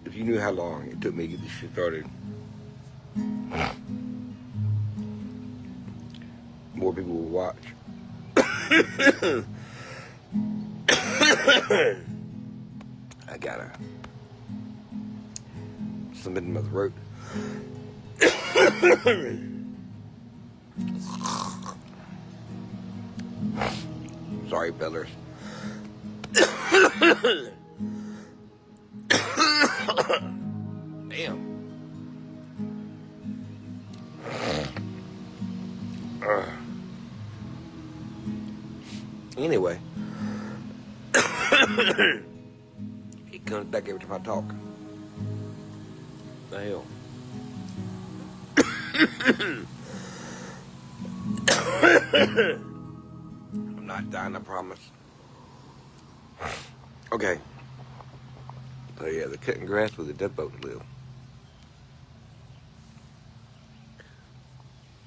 If you knew how long it took me to get this shit started, more people will watch. I got something in my throat. Sorry, fellas. Damn. Anyway, it comes back every time I talk. The hell. I'm not dying, I promise. Okay. So yeah, they're cutting grass where the dead folks live.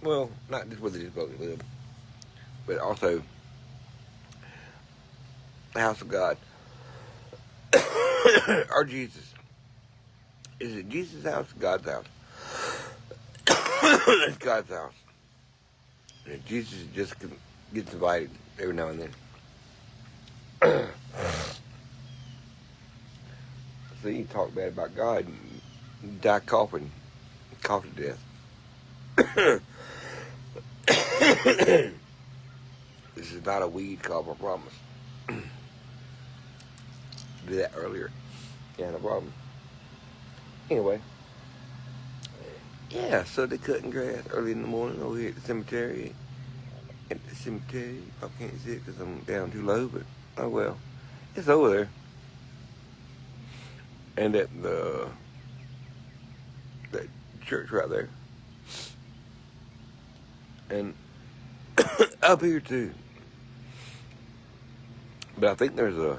Well, not just where the dead folks live, but also the house of God. Or Jesus. Is it Jesus' house or God's house? It's God's house. And Jesus just gets invited every now and then. So you talk bad about God and you die coughing, cough to death. This is not a weed cough, I promise. Did that earlier. Yeah, no problem. Anyway. Yeah, so they're cutting grass early in the morning over here at the cemetery. At the cemetery. I can't see it because I'm down too low, but oh well. It's over there. And at the church right there. And up here too. But I think there's a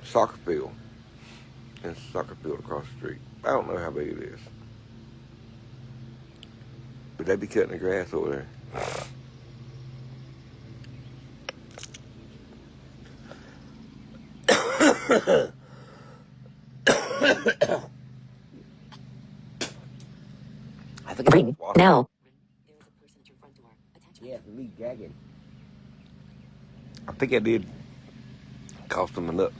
soccer field. And soccer field across the street. I don't know how big it is. But they be cutting the grass over there. I think Ring now. Yeah, for me gagging. I think I did cough someone up.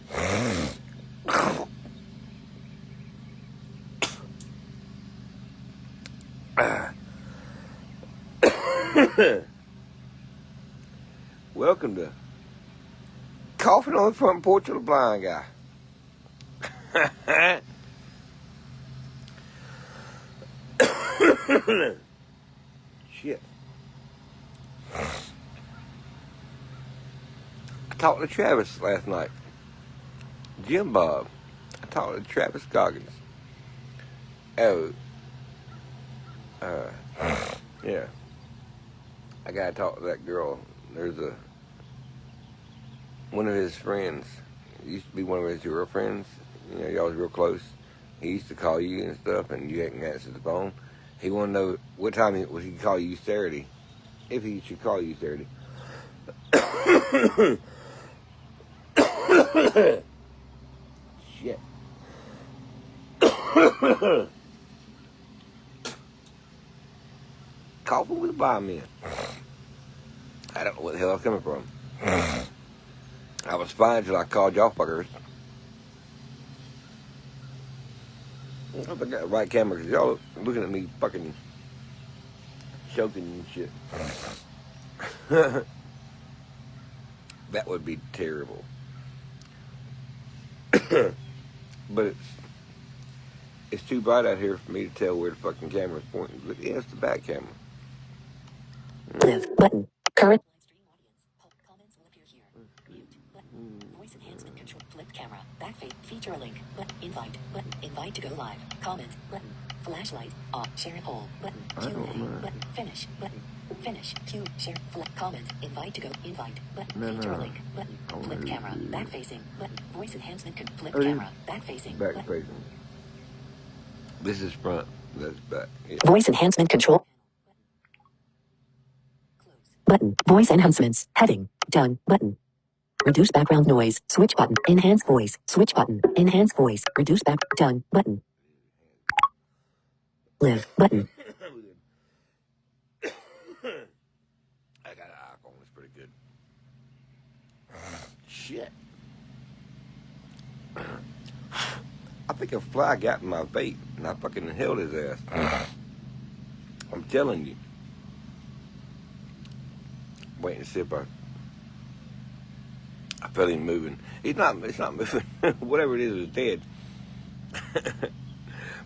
Welcome to Coughing on the Front Porch of the Blind Guy. Shit. I talked to Travis last night. Jim Bob. I talked to Travis Goggins. Oh. Yeah. I gotta talk to that girl. There's one of his friends. Used to be one of his girlfriends. You know, y'all was real close. He used to call you and stuff, and you hadn't answered the phone. He wanted to know what time he could call you Saturday. If he should call you Saturday. Shit. Coughing with a blind man. I don't know what the hell I was coming from. I was fine until I called y'all fuckers. I hope I got the right camera because y'all looking at me fucking choking and shit. That would be terrible. But it's too bright out here for me to tell where the fucking camera's pointing. Look, yeah, it's the back camera. Live button. Current comments will appear here. Mute button. Voice enhancement control. Flip camera. Backface. Feature a link. Button. Invite button. Invite to go live. Comment button. Flashlight off. Share a poll button. Q&A button. Finish button. Finish. Q. Share. Comment. Invite to go. Invite button. Feature a link button. Flip camera. Backfacing button. Voice enhancement. Flip camera. Backfacing. Backfacing. This is front. That's back. Yeah. Voice enhancement control. button. Voice enhancements. Heading. Done. Button. Reduce background noise. Switch button. Enhance voice. Switch button. Enhance voice. Reduce back. Done. Button. Live. Button. I got an iPhone. It's pretty good. Shit. I think a fly got in my vape, and I fucking inhaled his ass. I'm telling you. Waiting to see if I felt him moving. It's not moving. Whatever it is dead.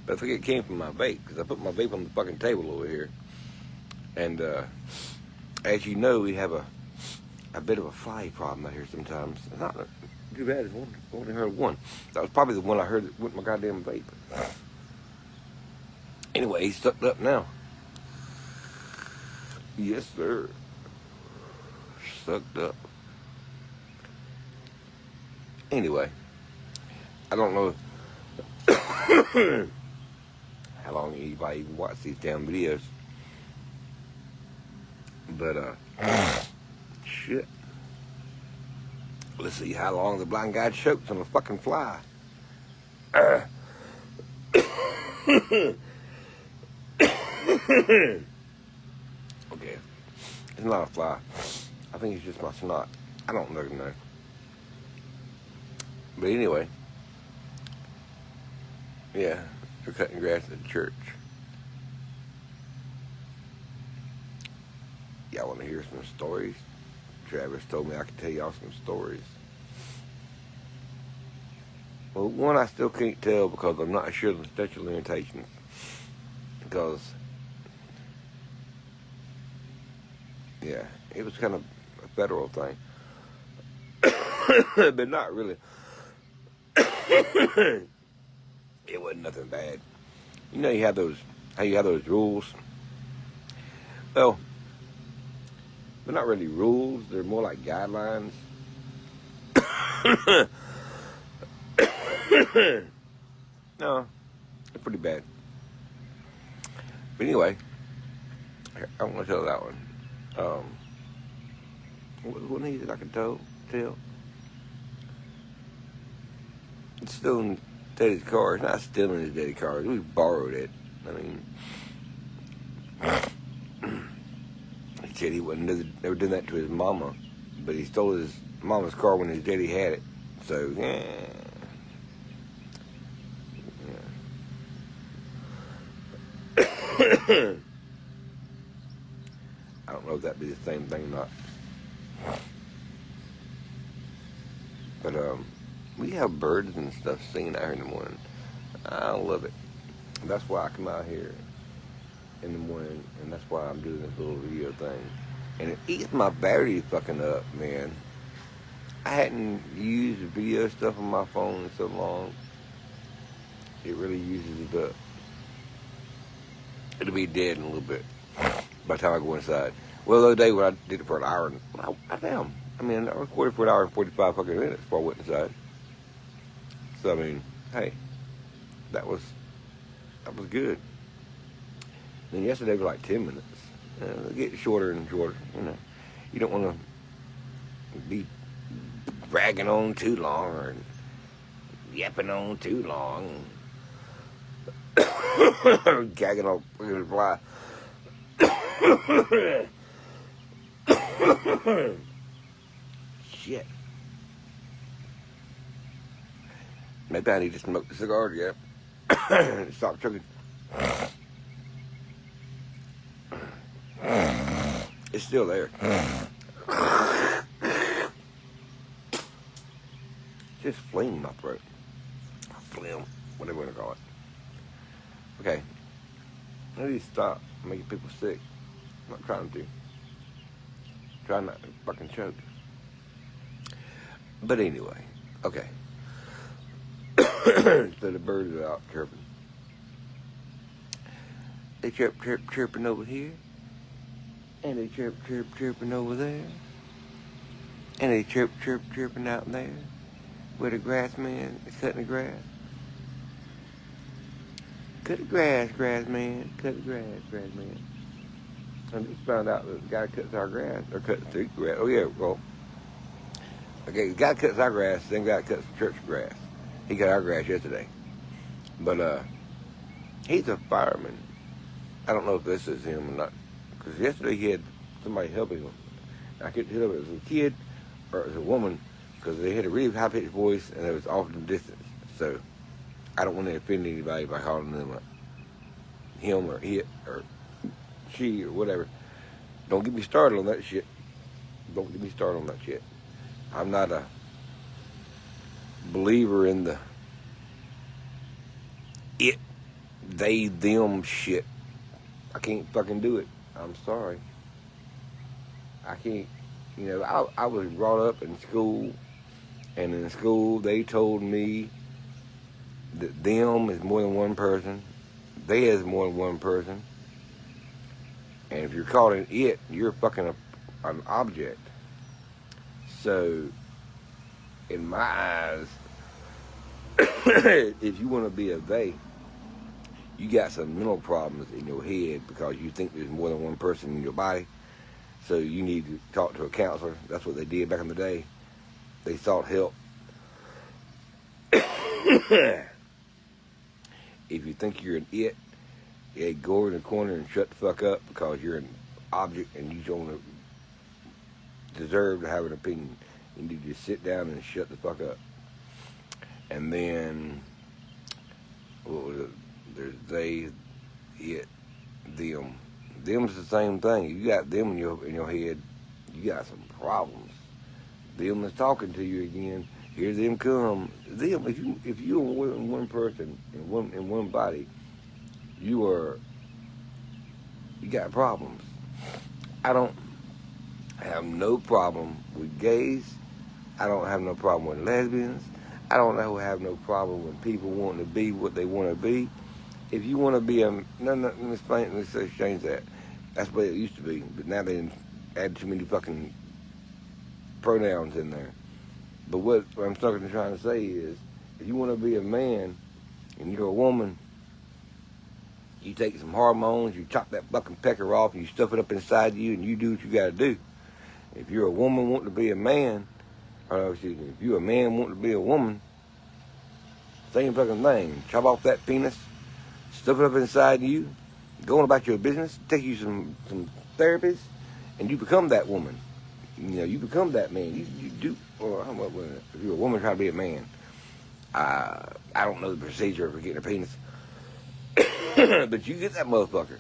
But I think it came from my vape, because I put my vape on the fucking table over here. And as you know, we have a bit of a fly problem out here sometimes. It's not too bad. It's only heard one. That was probably the one I heard with my goddamn vape. Anyway, he's sucked up now. Yes, sir. Sucked up. Anyway, I don't know how long anybody even watch these damn videos. But, shit. Let's see how long the blind guy chokes on a fucking fly. Okay. It's not a fly. I think it's just my snot. I don't know. But anyway. Yeah. They're cutting grass at the church. Y'all want to hear some stories? Travis told me I could tell y'all some stories. Well, one I still can't tell because I'm not sure of the statute of limitations. Because, yeah, it was kind of a federal thing. But not really. It wasn't nothing bad. You know, how you have those rules. Well, they're not really rules. They're more like guidelines. No, they're pretty bad. But anyway, I want to tell that one. What needs it I can tell? It's still in Daddy's car. It's not stealing his daddy's car. We borrowed it. I mean, he said he wouldn't never done that to his mama, but he stole his mama's car when his daddy had it. So, yeah. I don't know if that'd be the same thing or not. But, we have birds and stuff singing out here in the morning. I love it. That's why I come out here in the morning, and that's why I'm doing this little video thing. And it eats my battery fucking up, man. I hadn't used video stuff on my phone in so long. It really uses it up. It'll be dead in a little bit by the time I go inside. Well, the other day when I did it for an hour, I recorded for an hour and 45 fucking minutes before I went inside. So, I mean, hey, that was good. Then yesterday was like 10 minutes. They get shorter and shorter, you know. You don't want to be bragging on too long or yapping on too long. Gagging on fucking fly. Shit. Maybe I need to smoke the cigar again. Stop choking. It's still there. Just flame in my throat. Phlegm, whatever you want to call it. Okay. I need to stop making people sick. I'm not trying to. Trying not to fucking choke. But anyway, okay. So the birds are out chirping. They chirp, chirp, chirping over here. And they chirp, chirp, chirping over there. And they chirp, chirp, chirping out there. Where the grass man is cutting the grass. Cut the grass, grass man. Cut the grass, grass man. I just found out that the guy cuts our grass, or cuts the grass. Oh yeah, well, okay, the guy cuts our grass, same guy cuts the church grass. He cut our grass yesterday. But he's a fireman. I don't know if this is him or not. Because yesterday he had somebody helping him. I couldn't tell if it was a kid or it was a woman, because they had a really high-pitched voice and it was off in the distance. So I don't want to offend anybody by calling them him or it or she or whatever. Don't get me started on that shit. Don't get me started on that shit. I'm not a believer in the it, they, them shit. I can't fucking do it. I'm sorry. I can't. You know, I was brought up in school, and in school they told me that them is more than one person, they is more than one person, and if you're calling it, you're fucking an object. So, in my eyes, if you want to be a they, you got some mental problems in your head because you think there's more than one person in your body. So you need to talk to a counselor. That's what they did back in the day. They sought help. If you think you're an it, yeah, go in the corner and shut the fuck up because you're an object and you don't deserve to have an opinion. You need to just sit down and shut the fuck up. And then, what was it? There's they, it, them. Them's the same thing. You got them in your head, you got some problems. Them is talking to you again. Here them come. Them. If you are one person in one body, you got problems. I don't have no problem with gays. I don't have no problem with lesbians. I don't have no problem with people wanting to be what they want to be. If you want to be let's change that. That's the way it used to be, but now they add too many fucking pronouns in there. But what I'm trying to say is, if you want to be a man and you're a woman, you take some hormones, you chop that fucking pecker off, and you stuff it up inside you, and you do what you got to do. If you're a woman wanting to be a man, if you're a man wanting to be a woman, same fucking thing. Chop off that penis, stuff it up inside you, go on about your business, take you some therapists, and you become that woman. You know, you become that man. You do, or if you're a woman trying to be a man, I don't know the procedure for getting a penis, but you get that motherfucker.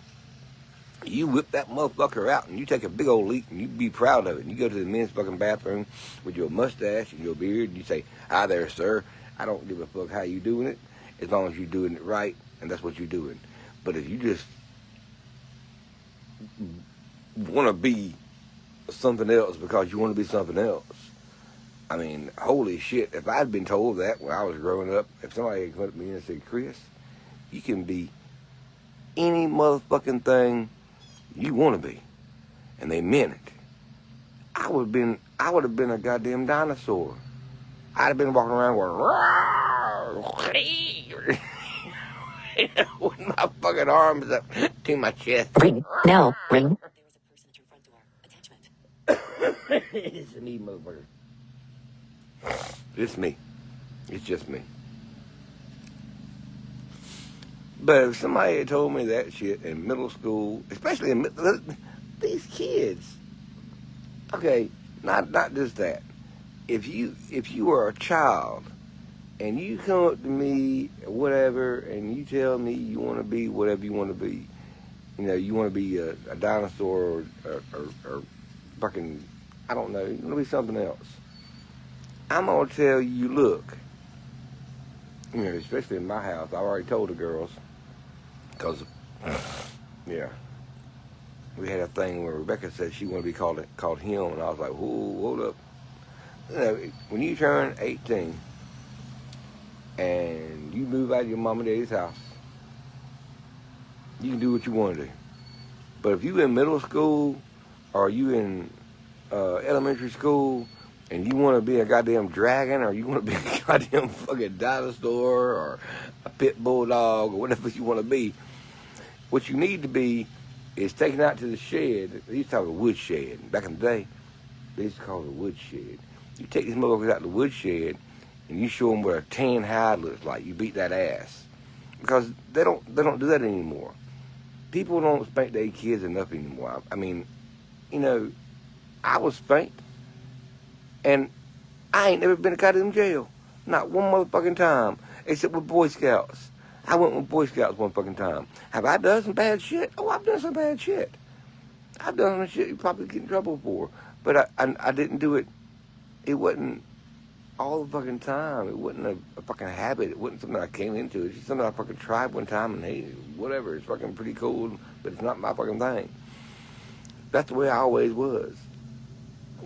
You whip that motherfucker out, and you take a big old leak, and you be proud of it. And you go to the men's fucking bathroom with your mustache and your beard, and you say, "Hi there, sir. I don't give a fuck how you doing it, as long as you're doing it right, and that's what you're doing." But if you just want to be something else because you want to be something else, I mean, holy shit, if I'd been told that when I was growing up, if somebody had come up to me and said, "Chris, you can be any motherfucking thing you want to be," and they meant it, I would have been a goddamn dinosaur. I'd have been walking around going, with my fucking arms up to my chest. Ring. Now. Ring. There is a person at your front door. Attachment. It's me, motherfucker. It's me. It's just me. But if somebody had told me that shit in middle school, especially these kids, okay, not just that. If you are a child and you come up to me, whatever, and you tell me you want to be whatever you want to be, you know, you want to be a dinosaur or fucking, I don't know, you want to be something else, I'm going to tell you, look, you know, especially in my house, I already told the girls, because, yeah, we had a thing where Rebecca said she wanted to be called him, and I was like, whoa, hold up. You know, when you turn 18 and you move out of your mom and daddy's house, you can do what you want to do. But if you in middle school or you in elementary school and you want to be a goddamn dragon or you want to be a goddamn fucking dinosaur or a pit bulldog or whatever you want to be, what you need to be is taken out to the shed. They used to have a wood shed. Back in the day, they used to call it a wood shed. You take these motherfuckers out to the wood shed, and you show them what a tan hide looks like. You beat that ass. Because they don't do that anymore. People don't spank their kids enough anymore. I mean, you know, I was spanked, and I ain't never been to goddamn jail. Not one motherfucking time. Except with Boy Scouts. I went with Boy Scouts one fucking time. Have I done some bad shit? Oh, I've done some bad shit. I've done some shit you probably get in trouble for. But I didn't do it. It wasn't all the fucking time. It wasn't a fucking habit. It wasn't something I came into. It's just something I fucking tried one time and hey, whatever. It's fucking pretty cool, but it's not my fucking thing. That's the way I always was.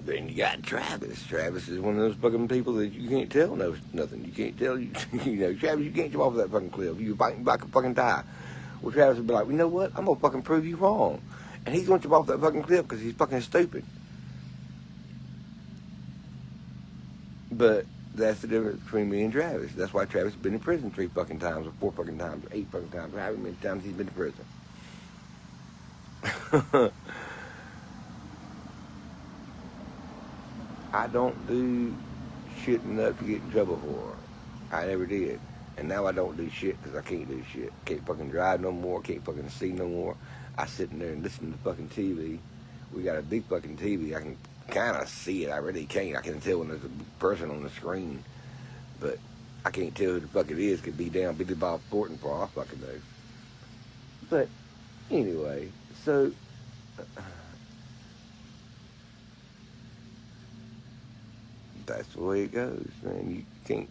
Then you got Travis. Travis is one of those fucking people that you can't tell knows nothing. You can't tell, you know, Travis, you can't jump off that fucking cliff. You might fucking die. Well, Travis would be like, you know what? I'm going to fucking prove you wrong. And he's going to jump off that fucking cliff because he's fucking stupid. But that's the difference between me and Travis. That's why Travis has been in prison 3 fucking times, or 4 fucking times, or 8 fucking times, or however many times he's been in prison. I don't do shit enough to get in trouble for. I never did. And now I don't do shit because I can't do shit. Can't fucking drive no more. Can't fucking see no more. I sit in there and listen to fucking TV. We got a big fucking TV. I can kind of see it. I really can't. I can tell when there's a person on the screen. But I can't tell who the fuck it is. Could be damn Billy Bob Thornton for all I fucking know. But anyway, so... that's the way it goes, man. You can't...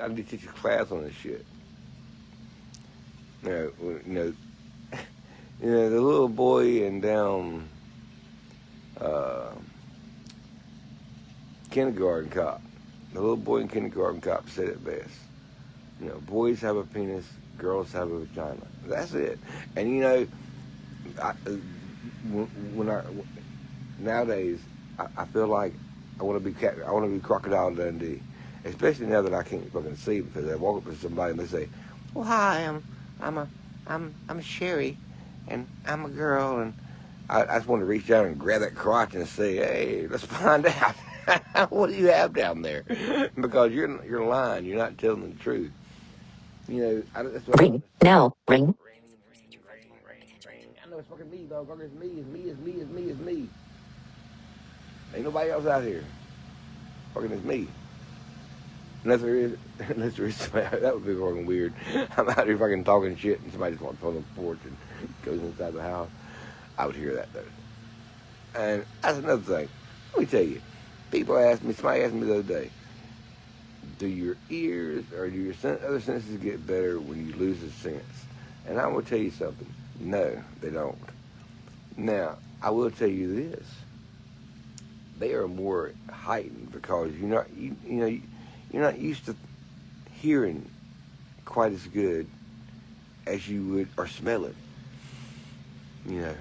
I need to teach a class on this shit. You know, the little boy in down kindergarten cop. The little boy in kindergarten cop said it best. You know, boys have a penis, girls have a vagina. That's it. And you know, nowadays, I feel like I want to be Crocodile Dundee, especially now that I can't fucking see because I walk up to somebody and they say, "Well, hi, I'm Sherry, and I'm a girl," and I just want to reach down and grab that crotch and say, "Hey, let's find out what do you have down there," because you're lying, you're not telling the truth. You know, that's what Ring. Now. Ring. I know it's fucking me, dog. It's me. Ain't nobody else out here. Fucking it's me. Unless there is somebody, that would be fucking weird. I'm out here fucking talking shit and somebody just walks on the porch and goes inside the house. I would hear that though. And that's another thing. Let me tell you. Somebody asked me the other day, do your ears or do your other senses get better when you lose a sense? And I will tell you something. No, they don't. Now, I will tell you this. They are more heightened because you're not used to hearing quite as good as you would, or smelling. You know,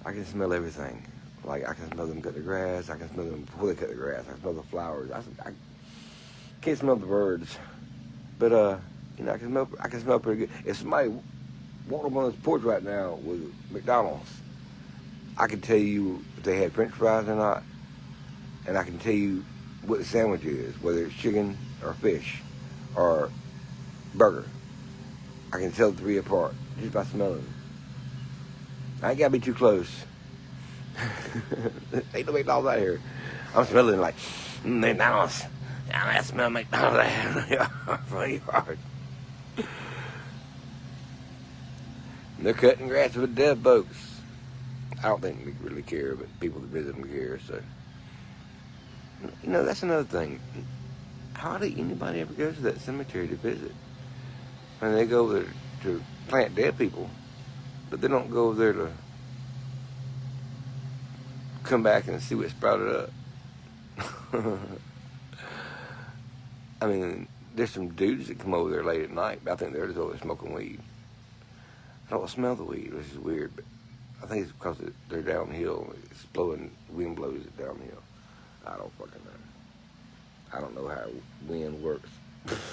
I can smell everything. Like I can smell them cut the grass. I can smell them before they cut the grass. I can smell the flowers. I can't smell the birds, but I can smell pretty good. If somebody walked up on this porch right now with McDonald's, I can tell you if they had French fries or not, and I can tell you what the sandwich is, whether it's chicken or fish or burger. I can tell the 3 apart just by smelling them. I ain't gotta be too close. Ain't no McDonald's out here. I'm smelling like McDonald's. I smell McDonald's from the yard. They're cutting grass with dead folks. I don't think we really care, but people that visit them care, so. You know, that's another thing. Hardly anybody ever goes to that cemetery to visit. I mean, they go there to plant dead people, but they don't go there to come back and see what sprouted up. I mean, there's some dudes that come over there late at night, but I think they're just over smoking weed. I don't smell the weed, which is weird, but I think it's because they're downhill. It's blowing, wind blows it downhill. I don't fucking know. I don't know how wind works.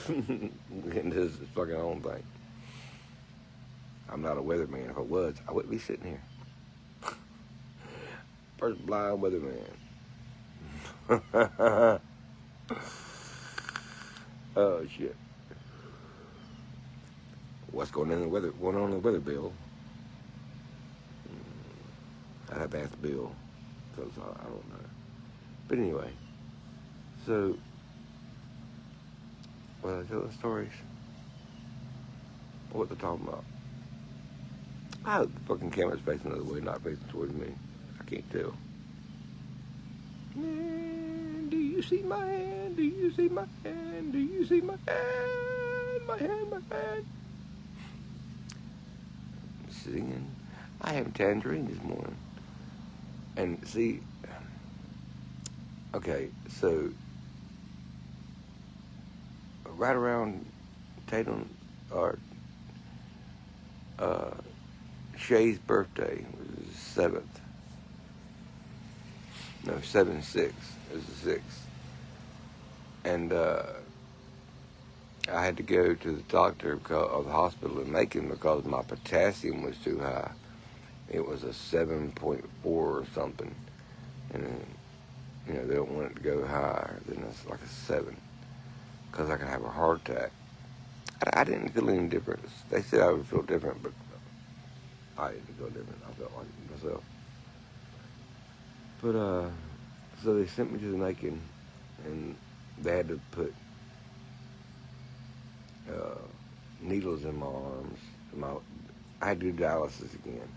Wind does its fucking own thing. I'm not a weatherman. If I was, I wouldn't be sitting here. First blind weatherman. Oh shit. What's going on in the weather? Going on in the weather, Bill? I'd have to ask Bill, because I don't know. But anyway, so well, I tell the stories. What they're talking about? I hope the fucking camera's facing the other way, not facing towards me. I can't tell. Man, do you see my hand? Do you see my hand? Do you see my hand? My hand, my hand. Singing. I had a tangerine this morning. And see, okay, so right around Tatum or Shay's birthday was the 7th. No, 7-6. It was the 6th. And I had to go to the doctor of the hospital in Macon because my potassium was too high. It was a 7.4 or something. And, you know, they don't want it to go higher than it's like a 7 because I could have a heart attack. I didn't feel any difference. They said I would feel different, but I didn't feel different. I felt like myself. But, so they sent me to the Macon, and they had to put needles in my arms. I had to do dialysis again,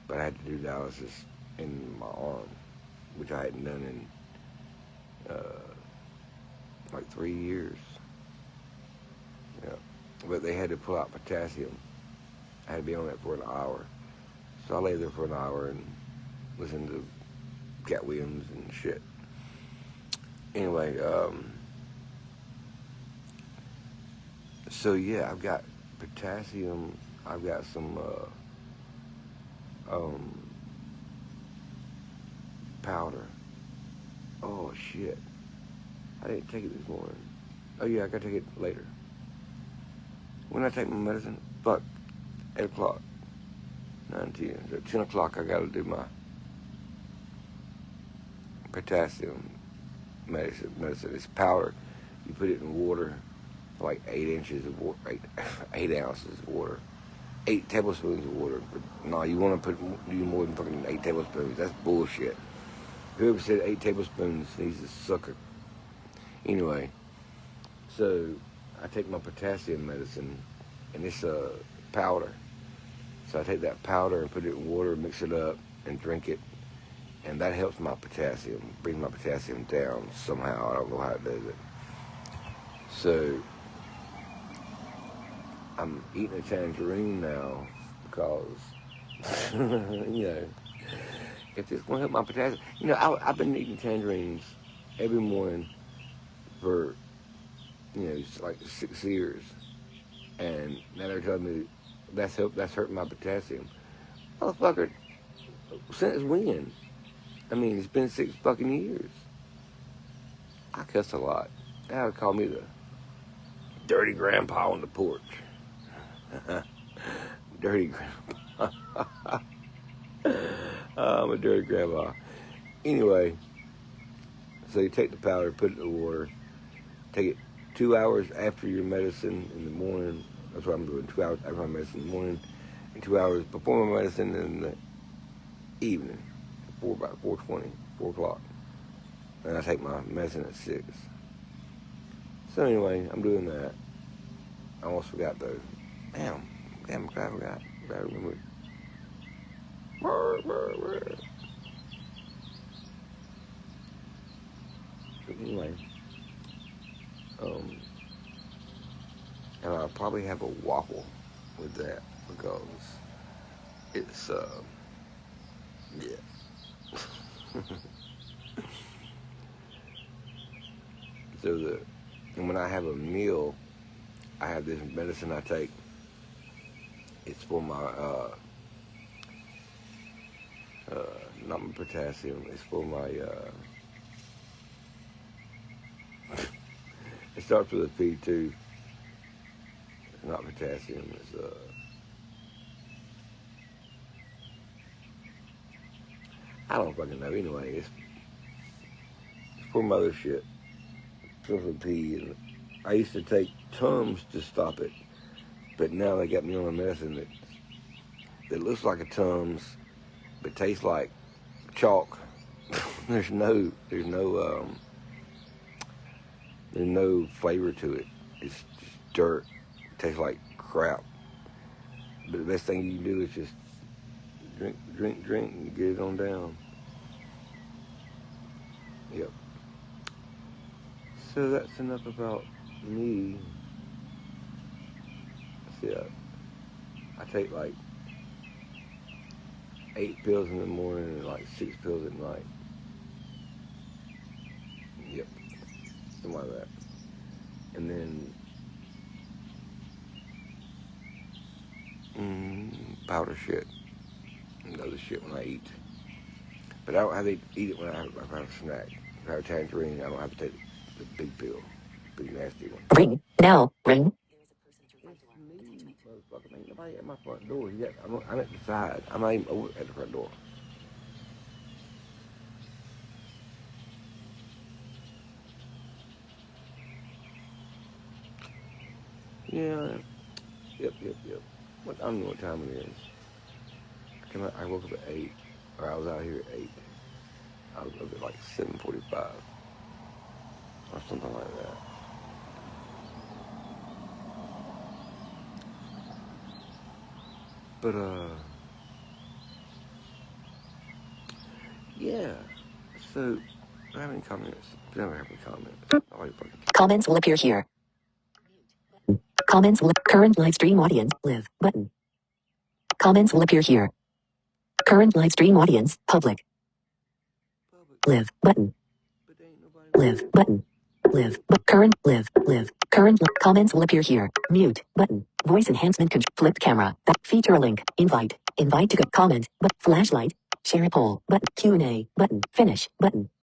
but I had to do dialysis in my arm, which I hadn't done in like 3 years. Yeah, but they had to pull out potassium. I had to be on it for an hour. So I lay there for an hour and listened to Cat Williams and shit. Anyway, so yeah, I've got potassium. I've got some powder. Oh shit! I didn't take it this morning. Oh yeah, I gotta take it later. When I take my medicine, fuck, 8 o'clock, 9, 10. So 10 o'clock, I gotta do my potassium medicine. It's powder. You put it in water, like 8 inches of water, 8 ounces of water, 8 tablespoons of water. But no, you want to do more than fucking 8 tablespoons. That's bullshit. Whoever said 8 tablespoons needs a sucker. Anyway, so I take my potassium medicine, and it's a powder. So I take that powder and put it in water, mix it up, and drink it. And that helps my potassium, bring my potassium down somehow. I don't know how it does it. So I'm eating a tangerine now because, you know, if it's going to help my potassium. You know, I've been eating tangerines every morning for, you know, like 6 years. And now they're telling me that's hurting my potassium. Motherfucker, since when? I mean, it's been 6 fucking years. I cuss a lot. They would call me the dirty grandpa on the porch. Dirty grandpa. I'm a dirty grandpa. Anyway, so you take the powder, put it in the water, take it 2 hours after your medicine in the morning. That's what I'm doing, 2 hours after my medicine in the morning, and 2 hours before my medicine in the evening, about 4:20, 4 o'clock. And I take my medicine at 6. So anyway, I'm doing that. I almost forgot though. Damn, I forgot. I remember. Anyway, and I'll probably have a waffle with that because it's yeah. So and when I have a meal, I have this medicine I take. It's for my not my potassium. It's for my it starts with a P too. Not potassium. It's I don't fucking know. Anyway, it's for mother shit. Starts with P. And I used to take Tums to stop it, but now they got me on a medicine that looks like a Tums, but tastes like chalk. There's no flavor to it. It's just dirt. It tastes like crap. But the best thing you can do is just drink, and get it on down. Yep. So that's enough about me. See, I take like 8 pills in the morning and like 6 pills at night. Yep. Something like that. And then powder shit and other shit when I eat. But I don't have to eat it when I have a snack. If I have a tangerine, I don't have to take the big pill, big nasty one. Ring. Now. Ring. It's me, motherfucker. Ain't nobody at my front door. I'm at the side. I'm not even over at the front door. Yeah. Yep. I don't know what time it is. I woke up at 8, or I was out here at 8. I was up at like 7:45, or something like that. But yeah. So, do I have any comments? Do I have any comments? I like fucking. Comments will appear here. Comments will. Current live stream audience. Live. Button. Comments will appear here. Current live stream audience. Public. Live. Button. But there ain't nobody. Live. Button. Live. But current. Live. Current. Comments will appear here. Mute. Button. Voice enhancement. Flipped camera. Feature a link. Invite. Invite to comment. But flashlight. Share a poll. Button. Q&A. Button. Finish. Button.